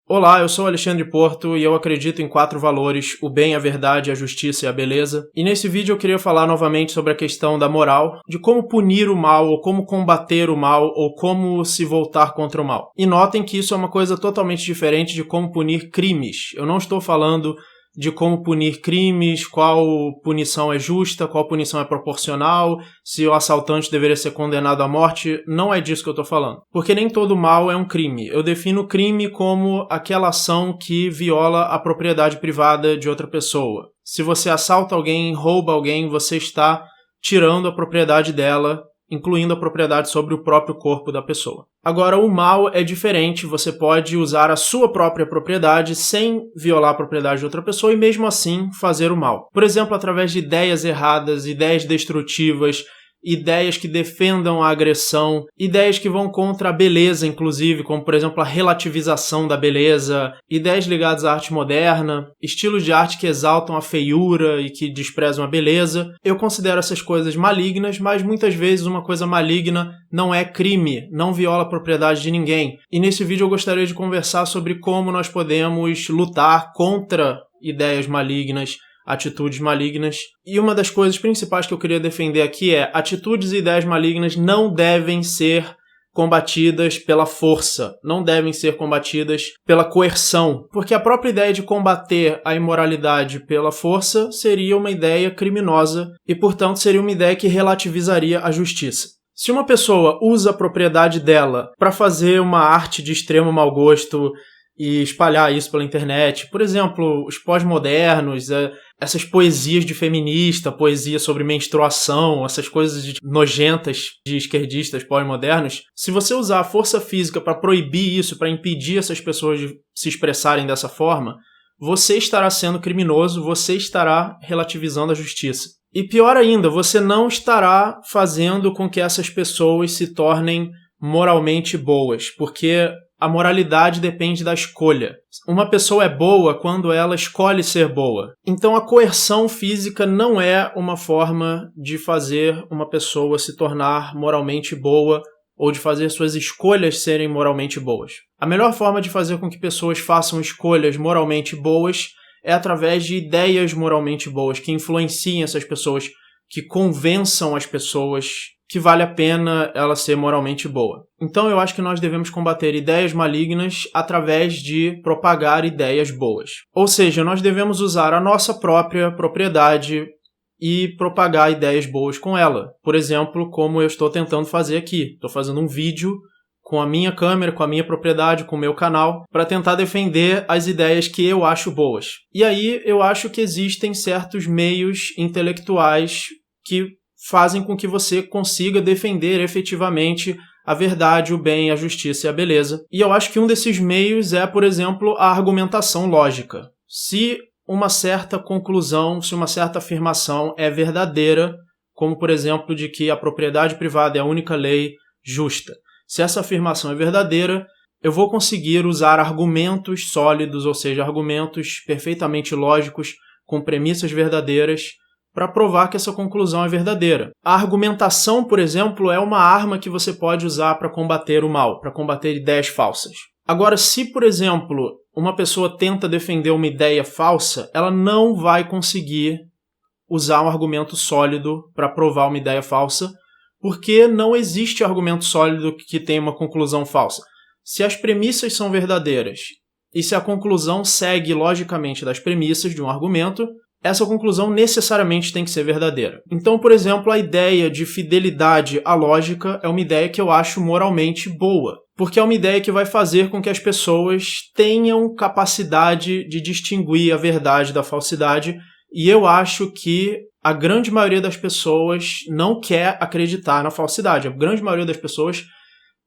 Olá, eu sou Alexandre Porto e eu acredito em 4 valores: o bem, a verdade, a justiça e a beleza. E nesse vídeo eu queria falar novamente sobre a questão da moral, de como punir o mal, ou como combater o mal, ou como se voltar contra o mal. E notem que isso é uma coisa totalmente diferente de como punir crimes. Eu não estou falando de como punir crimes, qual punição é justa, qual punição é proporcional, se o assaltante deveria ser condenado à morte. Não é disso que eu estou falando. Porque nem todo mal é um crime. Eu defino crime como aquela ação que viola a propriedade privada de outra pessoa. Se você assalta alguém, rouba alguém, você está tirando a propriedade dela, incluindo a propriedade sobre o próprio corpo da pessoa. Agora, o mal é diferente, você pode usar a sua própria propriedade sem violar a propriedade de outra pessoa e mesmo assim fazer o mal. Por exemplo, através de ideias erradas, ideias destrutivas, ideias que defendam a agressão, ideias que vão contra a beleza, inclusive, como, por exemplo, a relativização da beleza, ideias ligadas à arte moderna, estilos de arte que exaltam a feiura e que desprezam a beleza. Eu considero essas coisas malignas, mas muitas vezes uma coisa maligna não é crime, não viola a propriedade de ninguém. E nesse vídeo eu gostaria de conversar sobre como nós podemos lutar contra ideias malignas, atitudes malignas. E uma das coisas principais que eu queria defender aqui é: atitudes e ideias malignas não devem ser combatidas pela força, não devem ser combatidas pela coerção, porque a própria ideia de combater a imoralidade pela força seria uma ideia criminosa e, portanto, seria uma ideia que relativizaria a justiça. Se uma pessoa usa a propriedade dela para fazer uma arte de extremo mau gosto e espalhar isso pela internet, por exemplo, os pós-modernos, essas poesias de feminista, poesia sobre menstruação, essas coisas nojentas de esquerdistas pós-modernos, se você usar a força física para proibir isso, para impedir essas pessoas de se expressarem dessa forma, você estará sendo criminoso, você estará relativizando a justiça. E pior ainda, você não estará fazendo com que essas pessoas se tornem moralmente boas, porque a moralidade depende da escolha. Uma pessoa é boa quando ela escolhe ser boa. Então a coerção física não é uma forma de fazer uma pessoa se tornar moralmente boa ou de fazer suas escolhas serem moralmente boas. A melhor forma de fazer com que pessoas façam escolhas moralmente boas é através de ideias moralmente boas, que influenciem essas pessoas, que convençam as pessoas que vale a pena ela ser moralmente boa. Então eu acho que nós devemos combater ideias malignas através de propagar ideias boas. Ou seja, nós devemos usar a nossa própria propriedade e propagar ideias boas com ela. Por exemplo, como eu estou tentando fazer aqui. Estou fazendo um vídeo com a minha câmera, com a minha propriedade, com o meu canal, para tentar defender as ideias que eu acho boas. E aí eu acho que existem certos meios intelectuais que fazem com que você consiga defender efetivamente a verdade, o bem, a justiça e a beleza. E eu acho que um desses meios é, por exemplo, a argumentação lógica. Se uma certa conclusão, se uma certa afirmação é verdadeira, como, por exemplo, de que a propriedade privada é a única lei justa, se essa afirmação é verdadeira, eu vou conseguir usar argumentos sólidos, ou seja, argumentos perfeitamente lógicos, com premissas verdadeiras, para provar que essa conclusão é verdadeira. A argumentação, por exemplo, é uma arma que você pode usar para combater o mal, para combater ideias falsas. Agora, se, por exemplo, uma pessoa tenta defender uma ideia falsa, ela não vai conseguir usar um argumento sólido para provar uma ideia falsa, porque não existe argumento sólido que tenha uma conclusão falsa. Se as premissas são verdadeiras e se a conclusão segue logicamente das premissas de um argumento, essa conclusão necessariamente tem que ser verdadeira. Então, por exemplo, a ideia de fidelidade à lógica é uma ideia que eu acho moralmente boa, porque é uma ideia que vai fazer com que as pessoas tenham capacidade de distinguir a verdade da falsidade, e eu acho que a grande maioria das pessoas não quer acreditar na falsidade. A grande maioria das pessoas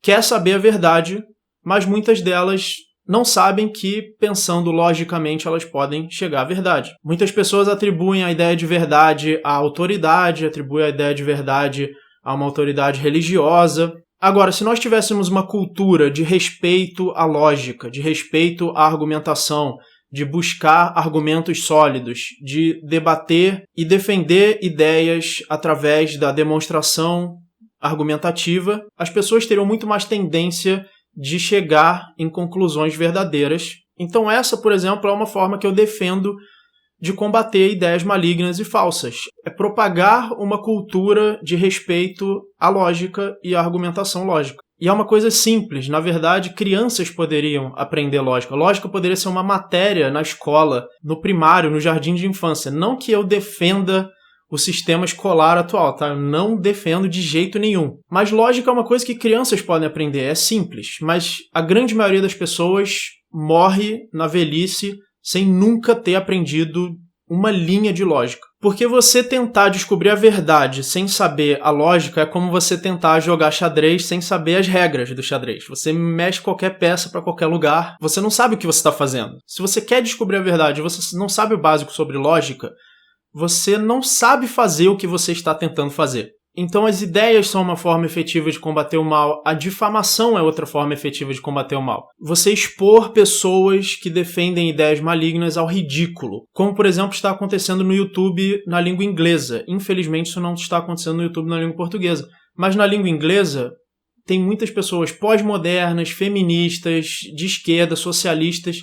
quer saber a verdade, mas muitas delas não sabem que, pensando logicamente, elas podem chegar à verdade. Muitas pessoas atribuem a ideia de verdade à autoridade, atribuem a ideia de verdade a uma autoridade religiosa. Agora, se nós tivéssemos uma cultura de respeito à lógica, de respeito à argumentação, de buscar argumentos sólidos, de debater e defender ideias através da demonstração argumentativa, as pessoas teriam muito mais tendência de chegar em conclusões verdadeiras Então essa, por exemplo, é uma forma que eu defendo de combater ideias malignas e falsas. É propagar uma cultura de respeito à lógica e à argumentação lógica. E é uma coisa simples. Na verdade, crianças poderiam aprender lógica. Lógica poderia ser uma matéria na escola, no primário, no jardim de infância. Não que eu defenda o sistema escolar atual, tá? Eu não defendo de jeito nenhum. Mas lógica é uma coisa que crianças podem aprender. É simples. Mas a grande maioria das pessoas morre na velhice sem nunca ter aprendido uma linha de lógica. Porque você tentar descobrir a verdade sem saber a lógica é como você tentar jogar xadrez sem saber as regras do xadrez. Você mexe qualquer peça para qualquer lugar, você não sabe o que você está fazendo. Se você quer descobrir a verdade e você não sabe o básico sobre lógica, você não sabe fazer o que você está tentando fazer. Então as ideias são uma forma efetiva de combater o mal, a difamação é outra forma efetiva de combater o mal. Você expor pessoas que defendem ideias malignas ao ridículo, como por exemplo está acontecendo no YouTube na língua inglesa. Infelizmente isso não está acontecendo no YouTube na língua portuguesa, mas na língua inglesa tem muitas pessoas pós-modernas, feministas, de esquerda, socialistas,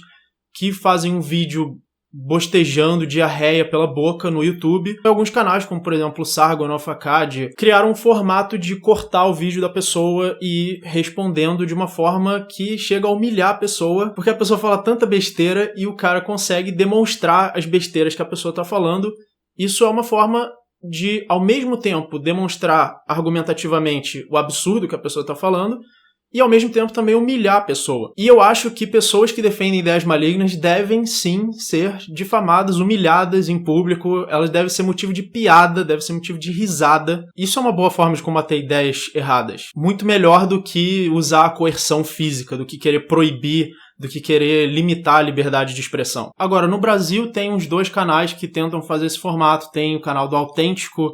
que fazem um vídeo bostejando diarreia pela boca no YouTube. Alguns canais, como por exemplo o Sargon of Akkad, criaram um formato de cortar o vídeo da pessoa e respondendo de uma forma que chega a humilhar a pessoa, porque a pessoa fala tanta besteira e o cara consegue demonstrar as besteiras que a pessoa está falando. Isso é uma forma de, ao mesmo tempo, demonstrar argumentativamente o absurdo que a pessoa está falando e ao mesmo tempo também humilhar a pessoa. E eu acho que pessoas que defendem ideias malignas devem sim ser difamadas, humilhadas em público, elas devem ser motivo de piada, devem ser motivo de risada. Isso é uma boa forma de combater ideias erradas. Muito melhor do que usar a coerção física, do que querer proibir, do que querer limitar a liberdade de expressão. Agora, no Brasil tem uns 2 canais que tentam fazer esse formato. Tem o canal do Autêntico,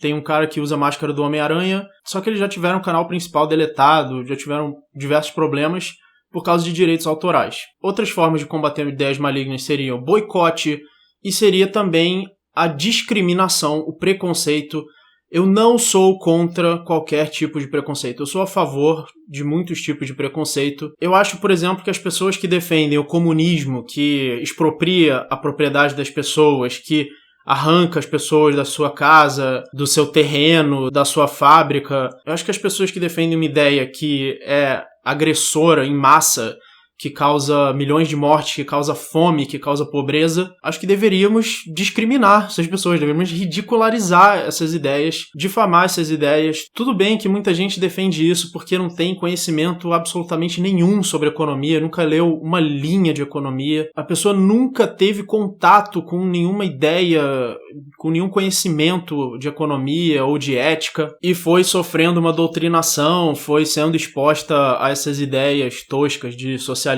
tem um cara que usa a máscara do Homem-Aranha, só que eles já tiveram o canal principal deletado, já tiveram diversos problemas por causa de direitos autorais. Outras formas de combater ideias malignas seriam o boicote e seria também a discriminação, o preconceito. Eu não sou contra qualquer tipo de preconceito, eu sou a favor de muitos tipos de preconceito. Eu acho, por exemplo, que as pessoas que defendem o comunismo, que expropria a propriedade das pessoas, que arranca as pessoas da sua casa, do seu terreno, da sua fábrica. Eu acho que as pessoas que defendem uma ideia que é agressora em massa, que causa milhões de mortes, que causa fome, que causa pobreza, acho que deveríamos discriminar essas pessoas, deveríamos ridicularizar essas ideias, difamar essas ideias. Tudo bem que muita gente defende isso porque não tem conhecimento absolutamente nenhum sobre economia, nunca leu uma linha de economia, a pessoa nunca teve contato com nenhuma ideia, com nenhum conhecimento de economia ou de ética e foi sofrendo uma doutrinação, foi sendo exposta a essas ideias toscas de socialismo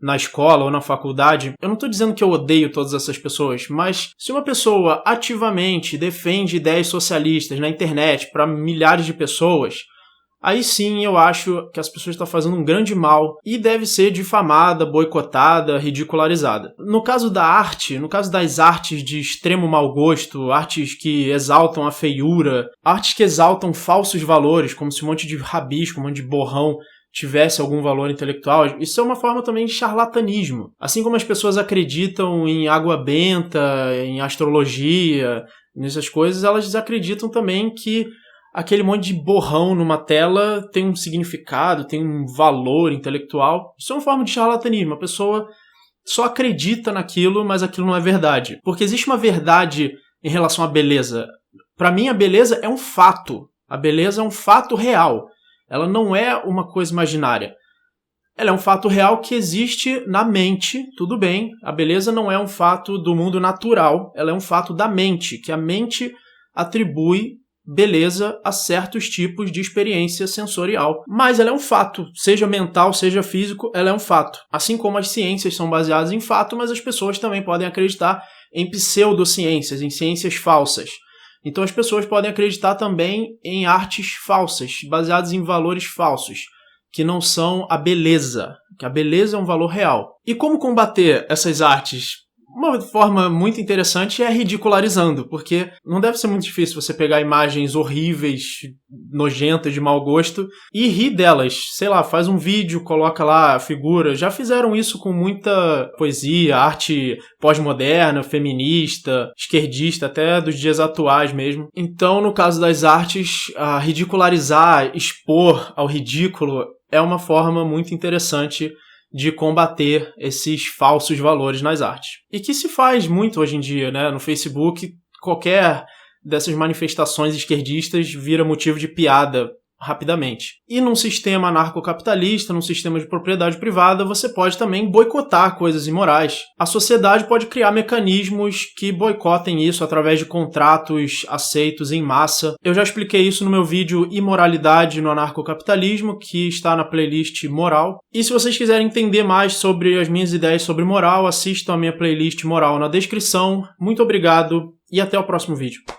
na escola ou na faculdade. Eu não estou dizendo que eu odeio todas essas pessoas, mas se uma pessoa ativamente defende ideias socialistas na internet para milhares de pessoas, aí sim eu acho que as pessoas estão fazendo um grande mal e deve ser difamada, boicotada, ridicularizada. No caso da arte, no caso das artes de extremo mau gosto, artes que exaltam a feiura, artes que exaltam falsos valores, como se um monte de rabisco, um monte de borrão tivesse algum valor intelectual, isso é uma forma também de charlatanismo. Assim como as pessoas acreditam em água benta, em astrologia, nessas coisas, elas desacreditam também que aquele monte de borrão numa tela tem um significado, tem um valor intelectual. Isso é uma forma de charlatanismo. A pessoa só acredita naquilo, mas aquilo não é verdade. Porque existe uma verdade em relação à beleza. Para mim, a beleza é um fato. A beleza é um fato real. Ela não é uma coisa imaginária. Ela é um fato real que existe na mente, tudo bem. A beleza não é um fato do mundo natural, ela é um fato da mente, que a mente atribui beleza a certos tipos de experiência sensorial. Mas ela é um fato, seja mental, seja físico, ela é um fato. Assim como as ciências são baseadas em fato, mas as pessoas também podem acreditar em pseudociências, em ciências falsas. Então as pessoas podem acreditar também em artes falsas, baseadas em valores falsos, que não são a beleza, que a beleza é um valor real. E como combater essas artes? Uma forma muito interessante é ridicularizando, porque não deve ser muito difícil você pegar imagens horríveis, nojentas, de mau gosto e rir delas. Sei lá, faz um vídeo, coloca lá a figura. Já fizeram isso com muita poesia, arte pós-moderna, feminista, esquerdista, até dos dias atuais mesmo. Então, no caso das artes, ridicularizar, expor ao ridículo é uma forma muito interessante de combater esses falsos valores nas artes. E que se faz muito hoje em dia, né? No Facebook, qualquer dessas manifestações esquerdistas vira motivo de piada rapidamente. E num sistema anarcocapitalista, num sistema de propriedade privada, você pode também boicotar coisas imorais. A sociedade pode criar mecanismos que boicotem isso através de contratos aceitos em massa. Eu já expliquei isso no meu vídeo Imoralidade no Anarcocapitalismo, que está na playlist Moral. E se vocês quiserem entender mais sobre as minhas ideias sobre moral, assistam a minha playlist Moral na descrição. Muito obrigado e até o próximo vídeo.